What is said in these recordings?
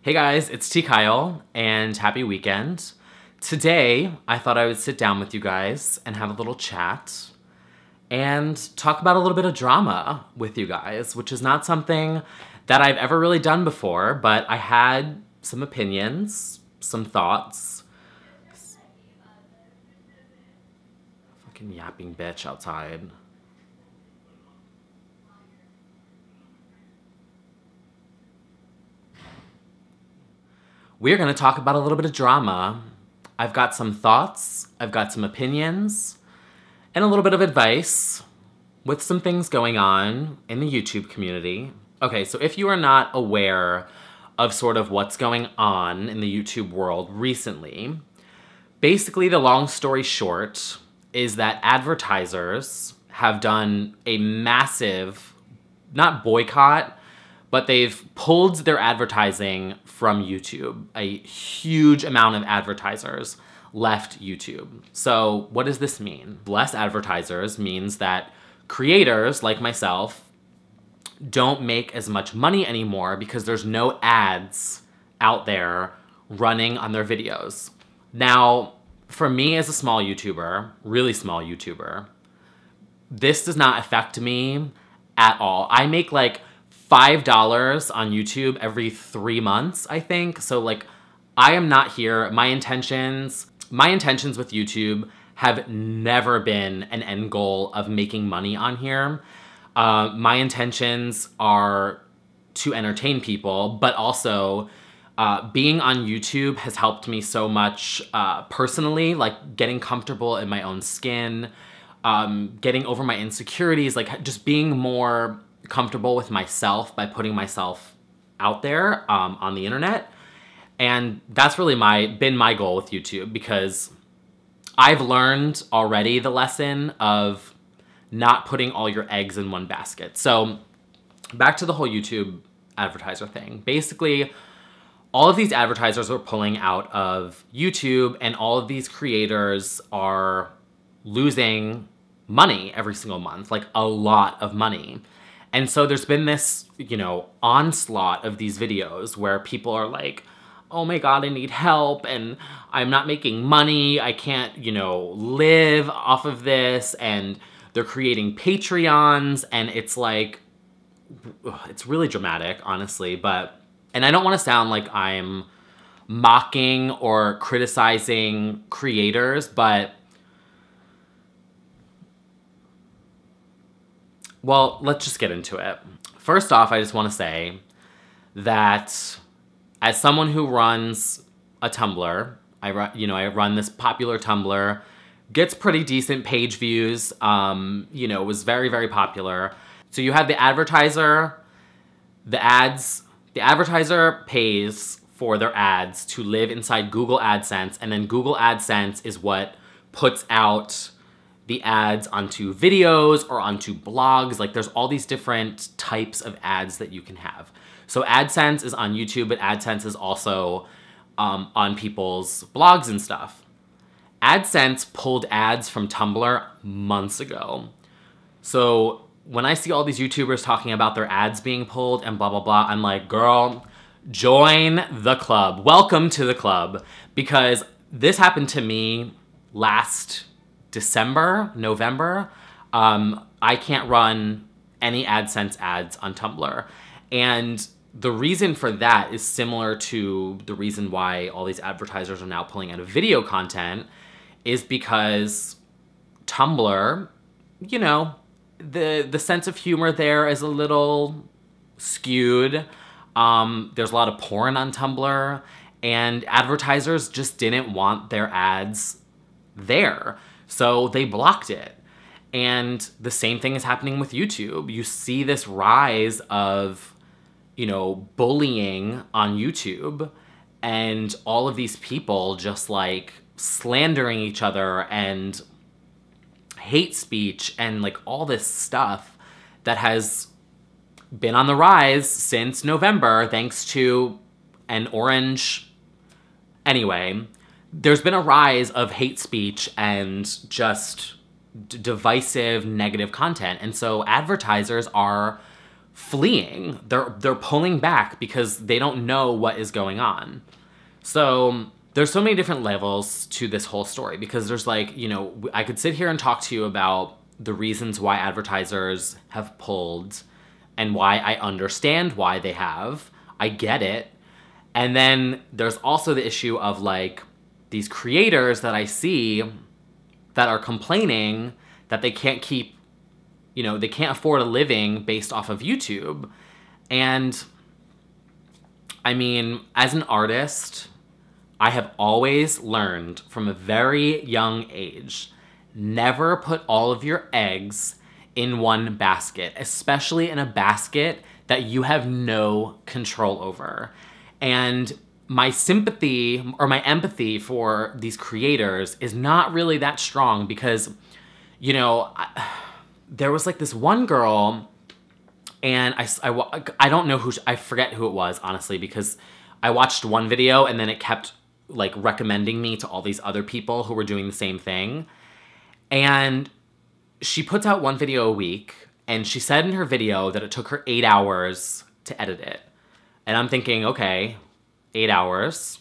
Hey guys, it's T. Kyle, and happy weekend. Today, I thought I would sit down with you guys and have a little chat and talk about a little bit of drama with you guys, which is not something that I've ever really done before, but I had some opinions, some thoughts. Fucking yapping bitch outside. We're gonna talk about a little bit of drama. I've got some thoughts, I've got some opinions, and a little bit of advice with some things going on in the YouTube community. Okay, so if you are not aware of sort of what's going on in the YouTube world recently, basically the long story short is that advertisers have done a massive, not boycott, but they've pulled their advertising from YouTube. A huge amount of advertisers left YouTube. So what does this mean? Less advertisers means that creators like myself don't make as much money anymore because there's no ads out there running on their videos. Now, for me as a small YouTuber, really small YouTuber, this does not affect me at all. I make like $5 on YouTube every 3 months, I think. So like, I am not here. My intentions with YouTube have never been an end goal of making money on here. My intentions are to entertain people, but also being on YouTube has helped me so much personally, like getting comfortable in my own skin, getting over my insecurities, like just being more comfortable with myself by putting myself out there on the internet. And that's really been my goal with YouTube, because I've learned already the lesson of not putting all your eggs in one basket. So back to the whole YouTube advertiser thing. Basically, all of these advertisers are pulling out of YouTube, and all of these creators are losing money every single month, like a lot of money. And so there's been this, onslaught of these videos where people are like, oh my God, I need help, and I'm not making money, I can't, live off of this, and they're creating Patreons, and it's like, it's really dramatic, honestly, and I don't want to sound like I'm mocking or criticizing creators, but well, let's just get into it. First off, I just want to say that as someone who runs a Tumblr, I run this popular Tumblr, gets pretty decent page views, was very, very popular. So you have the advertiser, the advertiser pays for their ads to live inside Google AdSense, and then Google AdSense is what puts out the ads onto videos or onto blogs. Like, there's all these different types of ads that you can have. So AdSense is on YouTube, but AdSense is also on people's blogs and stuff. AdSense pulled ads from Tumblr months ago. So when I see all these YouTubers talking about their ads being pulled and blah, blah, blah, I'm like, girl, join the club. Welcome to the club. Because this happened to me last November. I can't run any AdSense ads on Tumblr. And the reason for that is similar to the reason why all these advertisers are now pulling out of video content, is because Tumblr, the sense of humor there is a little skewed. There's a lot of porn on Tumblr, and advertisers just didn't want their ads there. So they blocked it. And the same thing is happening with YouTube. You see this rise of, bullying on YouTube, and all of these people just like slandering each other and hate speech and like all this stuff that has been on the rise since November, thanks to an orange. Anyway, there's been a rise of hate speech and just divisive, negative content. And so advertisers are fleeing. They're pulling back because they don't know what is going on. So there's so many different levels to this whole story, because there's like, you know, I could sit here and talk to you about the reasons why advertisers have pulled and why I understand why they have. I get it. And then there's also the issue of like these creators that I see that are complaining that they can't keep, you know, they can't afford a living based off of YouTube. And I mean, as an artist, I have always learned from a very young age, never put all of your eggs in one basket, especially in a basket that you have no control over. And my sympathy or my empathy for these creators is not really that strong because, you know, there was like this one girl, and I don't know I forget who it was, honestly, because I watched one video and then it kept like recommending me to all these other people who were doing the same thing. And she puts out one video a week, and she said in her video that it took her 8 hours to edit it. And I'm thinking, okay, 8 hours,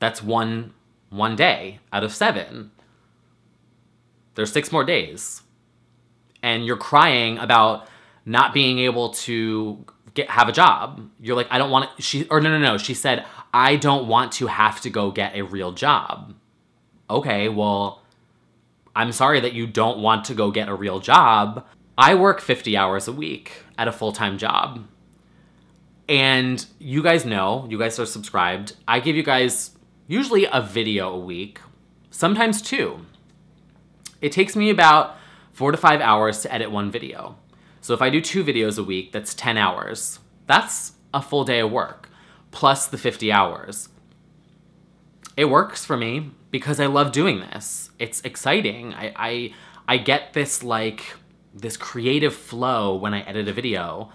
that's one day out of 7. There's 6 more days. And you're crying about not being able to have a job. You're like, I don't want to, no. She said, I don't want to have to go get a real job. Okay, well, I'm sorry that you don't want to go get a real job. I work 50 hours a week at a full-time job. And you guys know, you guys are subscribed, I give you guys usually a video a week, sometimes 2. It takes me about 4 to 5 hours to edit one video. So if I do 2 videos a week, that's 10 hours. That's a full day of work, plus the 50 hours. It works for me because I love doing this. It's exciting. I get this creative flow when I edit a video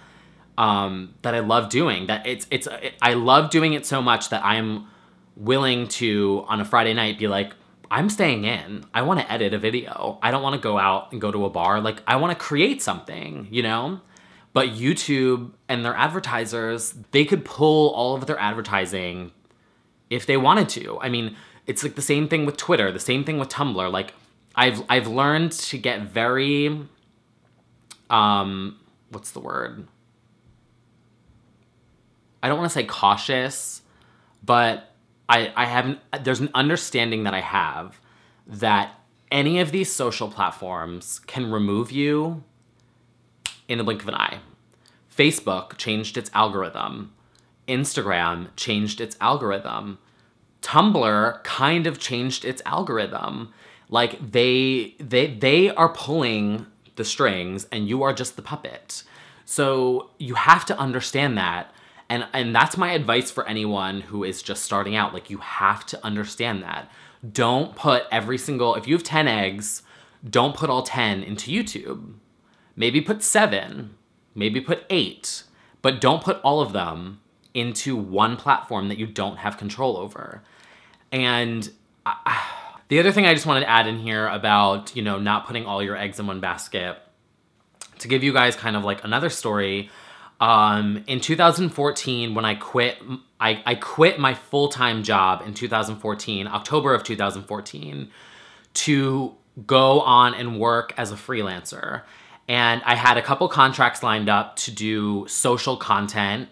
that I love doing. I love doing it so much that I'm willing to, on a Friday night, be like, I'm staying in. I want to edit a video. I don't want to go out and go to a bar. Like, I want to create something, you know? But YouTube and their advertisers, they could pull all of their advertising if they wanted to. I mean, it's like the same thing with Twitter, the same thing with Tumblr. Like, I've learned to get very, what's the word? I don't want to say cautious, but there's an understanding that I have that any of these social platforms can remove you in the blink of an eye. Facebook changed its algorithm. Instagram changed its algorithm. Tumblr kind of changed its algorithm. Like, they are pulling the strings and you are just the puppet. So you have to understand that. And that's my advice for anyone who is just starting out. Like, you have to understand that. Don't put if you have 10 eggs, don't put all 10 into YouTube. Maybe put 7, maybe put 8, but don't put all of them into one platform that you don't have control over. And the other thing I just wanted to add in here about, you know, not putting all your eggs in one basket, to give you guys kind of like another story. In 2014, when I quit my full-time job in 2014, October of 2014, to go on and work as a freelancer. And I had a couple contracts lined up to do social content.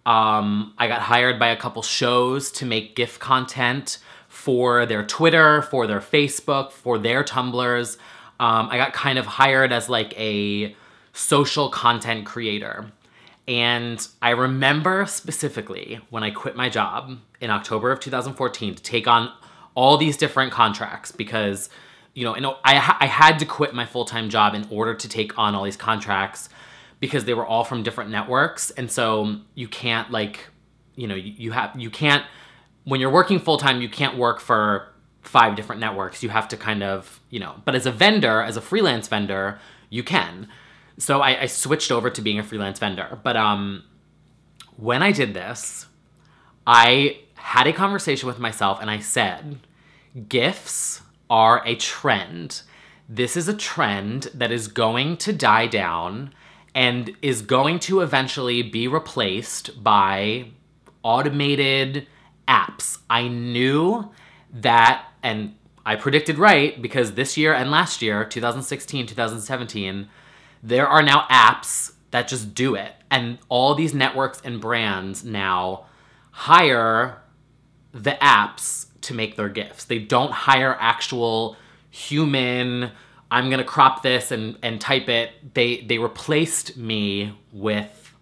I got hired by a couple shows to make GIF content for their Twitter, for their Facebook, for their Tumblrs. I got kind of hired as like a social content creator. And I remember specifically when I quit my job in October of 2014 to take on all these different contracts because, you know, I had to quit my full-time job in order to take on all these contracts because they were all from different networks. And so you can't, like, you know, you can't, when you're working full-time, you can't work for 5 different networks. You have to kind of, you know, but as a vendor, as a freelance vendor, you can. So I switched over to being a freelance vendor. But when I did this, I had a conversation with myself and I said, GIFs are a trend. This is a trend that is going to die down and is going to eventually be replaced by automated apps. I knew that, and I predicted right, because this year and last year, 2016, 2017, there are now apps that just do it. And all these networks and brands now hire the apps to make their GIFs. They don't hire actual human, I'm gonna crop this and type it. They replaced me with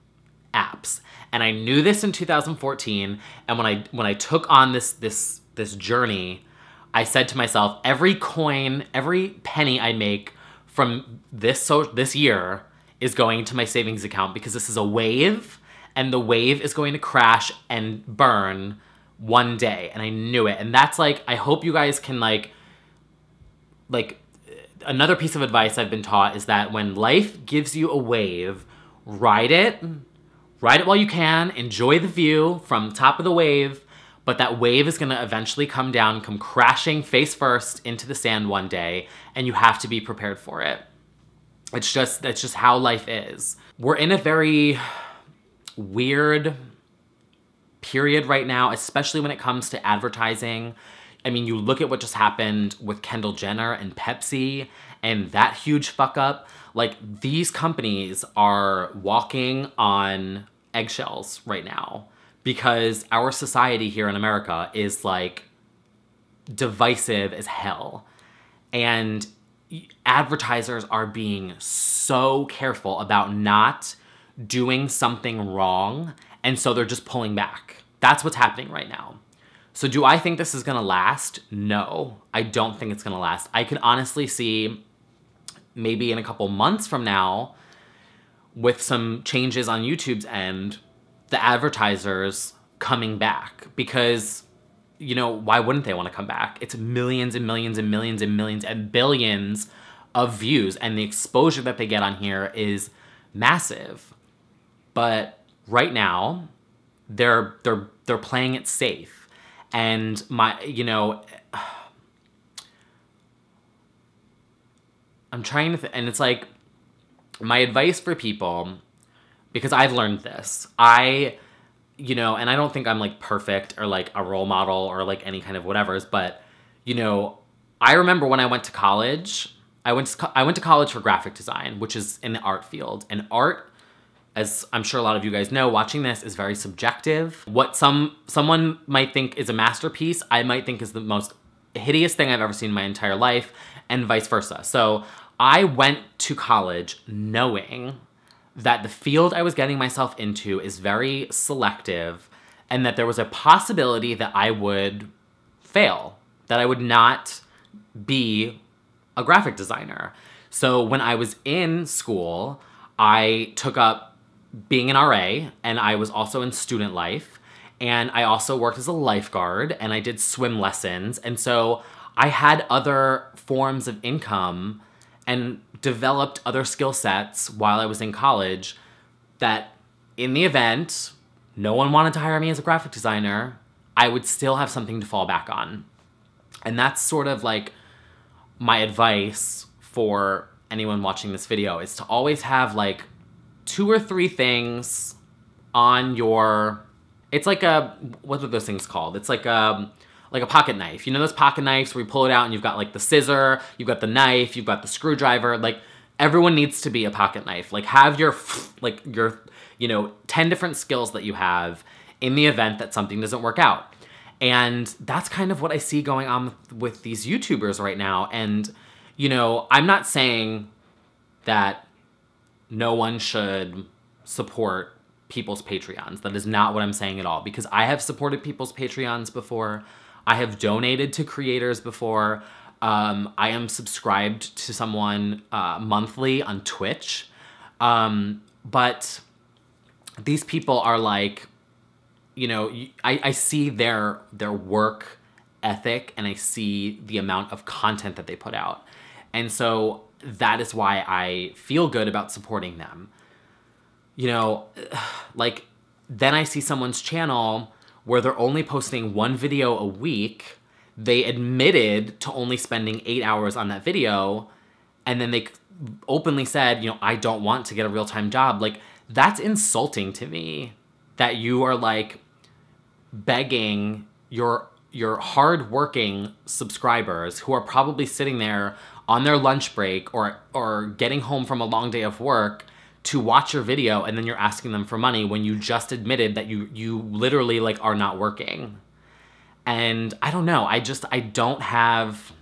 apps. And I knew this in 2014, and when I took on this journey, I said to myself, every coin, every penny I make from this year is going to my savings account, because this is a wave, and the wave is going to crash and burn one day. And I knew it. And that's like, I hope you guys can like another piece of advice I've been taught is that when life gives you a wave, ride it while you can, enjoy the view from the top of the wave, but that wave is gonna eventually come down, come crashing face first into the sand one day, and you have to be prepared for it. That's just how life is. We're in a very weird period right now, especially when it comes to advertising. I mean, you look at what just happened with Kendall Jenner and Pepsi and that huge fuck up. Like, these companies are walking on eggshells right now because our society here in America is like divisive as hell. And advertisers are being so careful about not doing something wrong, and so they're just pulling back. That's what's happening right now. So do I think this is gonna last? No, I don't think it's gonna last. I can honestly see maybe in a couple months from now, with some changes on YouTube's end, the advertisers coming back, because, you know, why wouldn't they want to come back? It's millions and millions and millions and millions and billions of views, and the exposure that they get on here is massive. But right now, they're playing it safe. And I'm trying to, and it's like, my advice for people, because I've learned this, and I don't think I'm like perfect or like a role model or like any kind of whatevers, but, I remember when I went to college, I went to college for graphic design, which is in the art field. And art, as I'm sure a lot of you guys know, watching this, is very subjective. What someone might think is a masterpiece, I might think is the most hideous thing I've ever seen in my entire life, and vice versa. So I went to college knowing that the field I was getting myself into is very selective, and that there was a possibility that I would fail, that I would not be a graphic designer. So when I was in school, I took up being an RA, and I was also in student life, and I also worked as a lifeguard, and I did swim lessons. And so I had other forms of income and developed other skill sets while I was in college, that in the event no one wanted to hire me as a graphic designer, I would still have something to fall back on. And that's sort of like my advice for anyone watching this video, is to always have like 2 or 3 things on your, it's like what are those things called? It's like a pocket knife. You know those pocket knives where you pull it out and you've got like the scissor, you've got the knife, you've got the screwdriver. Like, everyone needs to be a pocket knife. Like, have your 10 different skills that you have in the event that something doesn't work out. And that's kind of what I see going on with these YouTubers right now. And, I'm not saying that no one should support people's Patreons. That is not what I'm saying at all, because I have supported people's Patreons before. I have donated to creators before. I am subscribed to someone monthly on Twitch. But these people are like, I see their work ethic, and I see the amount of content that they put out. And so that is why I feel good about supporting them. Like, then I see someone's channel where they're only posting 1 video a week. They admitted to only spending 8 hours on that video, and then openly said, you know, I don't want to get a real-time job. Like, that's insulting to me that you are like begging your hard-working subscribers who are probably sitting there on their lunch break or getting home from a long day of work to watch your video, and then you're asking them for money when you just admitted that you literally like are not working. And I don't know, I don't have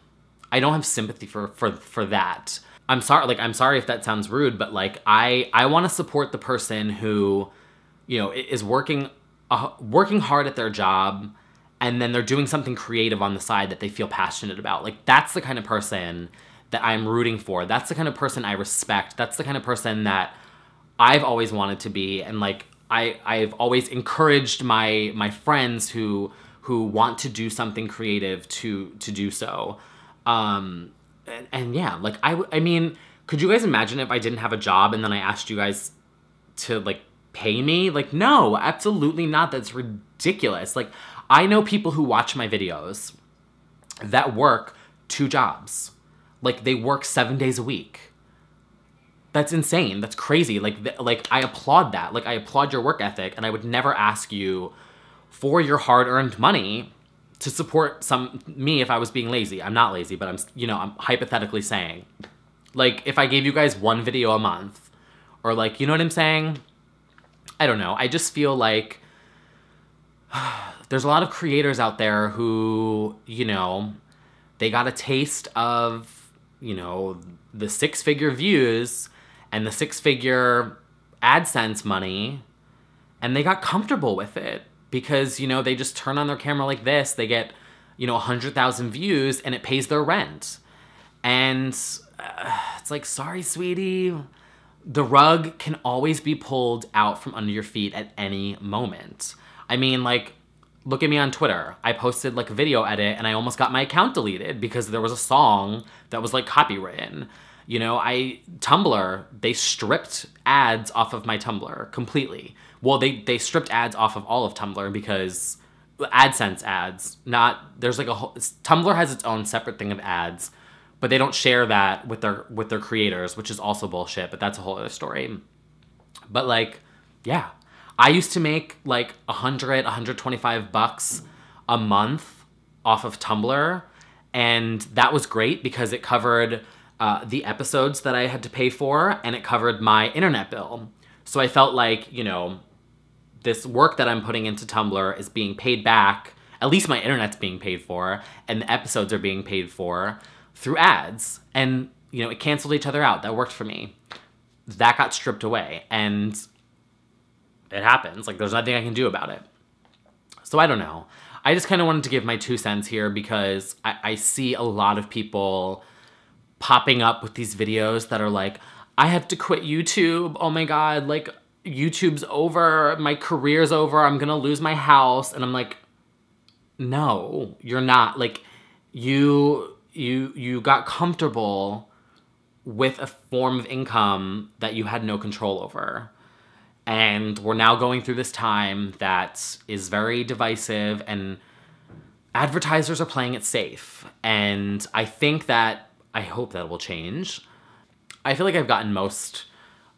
sympathy for that. I'm sorry if that sounds rude, but like I want to support the person who, you know, is working hard at their job, and then they're doing something creative on the side that they feel passionate about. Like, that's the kind of person that I'm rooting for. That's the kind of person I respect. That's the kind of person that I've always wanted to be. And like, I've always encouraged my friends who want to do something creative to do so. And yeah, like I mean, could you guys imagine if I didn't have a job and then I asked you guys to like pay me? Like, no, absolutely not. That's ridiculous. Like, I know people who watch my videos that work 2 jobs. Like, they work 7 days a week. That's insane. That's crazy. Like I applaud that. Like, I applaud your work ethic, and I would never ask you for your hard-earned money to support me if I was being lazy. I'm not lazy, but I'm hypothetically saying, like, if I gave you guys 1 video a month, or like, you know what I'm saying? I don't know. I just feel like there's a lot of creators out there who, you know, they got a taste of, you know, the 6-figure views and the 6-figure AdSense money, and they got comfortable with it because, you know, they just turn on their camera like this, they get, you know, 100,000 views, and it pays their rent. And it's like, sorry, sweetie, the rug can always be pulled out from under your feet at any moment. I mean, like, look at me on Twitter. I posted like a video edit and I almost got my account deleted because there was a song that was like copywritten. You know, Tumblr, they stripped ads off of my Tumblr completely. Well, they stripped ads off of all of Tumblr because AdSense ads, there's like Tumblr has its own separate thing of ads, but they don't share that with their creators, which is also bullshit, but that's a whole other story. But like, yeah. I used to make like $125 a month off of Tumblr, and that was great because it covered the episodes that I had to pay for, and it covered my internet bill. So I felt like, you know, this work that I'm putting into Tumblr is being paid back, at least my internet's being paid for, and the episodes are being paid for through ads. And, you know, it canceled each other out. That worked for me. That got stripped away, and it happens. Like, there's nothing I can do about it. So I don't know. I just kind of wanted to give my 2 cents here because I see a lot of people popping up with these videos that are like, I have to quit YouTube. Oh my God, like, YouTube's over. My career's over. I'm gonna lose my house. And I'm like, no, you're not. Like, you got comfortable with a form of income that you had no control over. And we're now going through this time that is very divisive, and advertisers are playing it safe. And I hope that will change. I feel like I've gotten most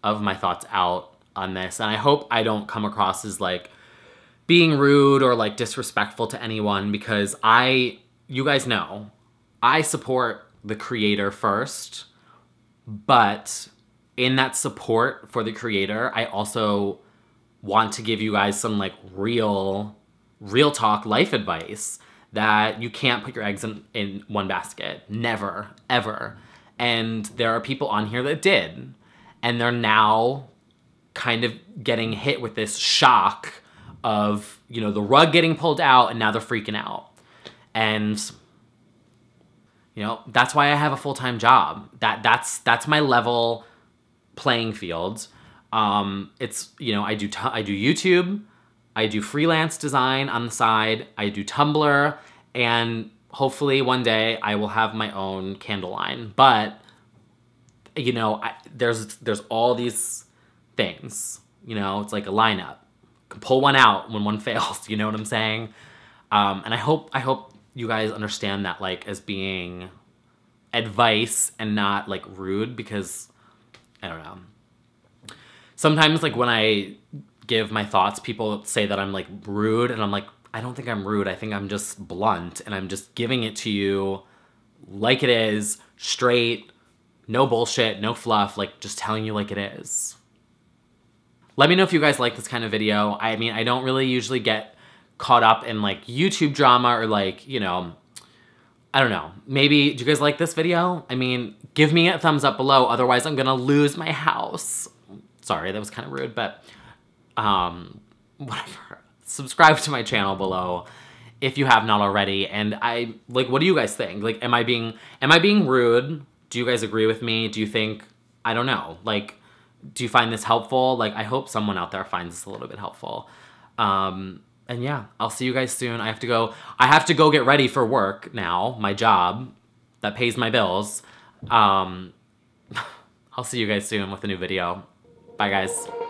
of my thoughts out on this, and I hope I don't come across as like being rude or like disrespectful to anyone, because you guys know, I support the creator first, but in that support for the creator, I also want to give you guys some like real talk life advice that you can't put your eggs in one basket. Never, ever. And there are people on here that did. And they're now kind of getting hit with this shock of, you know, the rug getting pulled out, and now they're freaking out. And, you know, that's why I have a full-time job. That's my level playing field. It's, you know, I do YouTube, I do freelance design on the side, I do Tumblr, and hopefully one day I will have my own candle line. But, you know, there's all these things, you know, it's like a lineup. Can pull one out when one fails, you know what I'm saying? And I hope you guys understand that, like, as being advice and not like rude, because I don't know. Sometimes like when I give my thoughts, people say that I'm like rude, and I'm like, I don't think I'm rude. I think I'm just blunt, and I'm just giving it to you like it is, straight, no bullshit, no fluff, like just telling you like it is. Let me know if you guys like this kind of video. I mean, I don't really usually get caught up in like YouTube drama or like, you know, I don't know. Maybe, do you guys like this video? I mean, give me a thumbs up below, otherwise I'm gonna lose my house. Sorry, that was kind of rude, but whatever. Subscribe to my channel below if you have not already. And like, what do you guys think? Like, am I being rude? Do you guys agree with me? Do you think, I don't know, like, do you find this helpful? Like, I hope someone out there finds this a little bit helpful. And yeah, I'll see you guys soon. I have to go get ready for work now, my job that pays my bills. I'll see you guys soon with a new video. Bye, guys.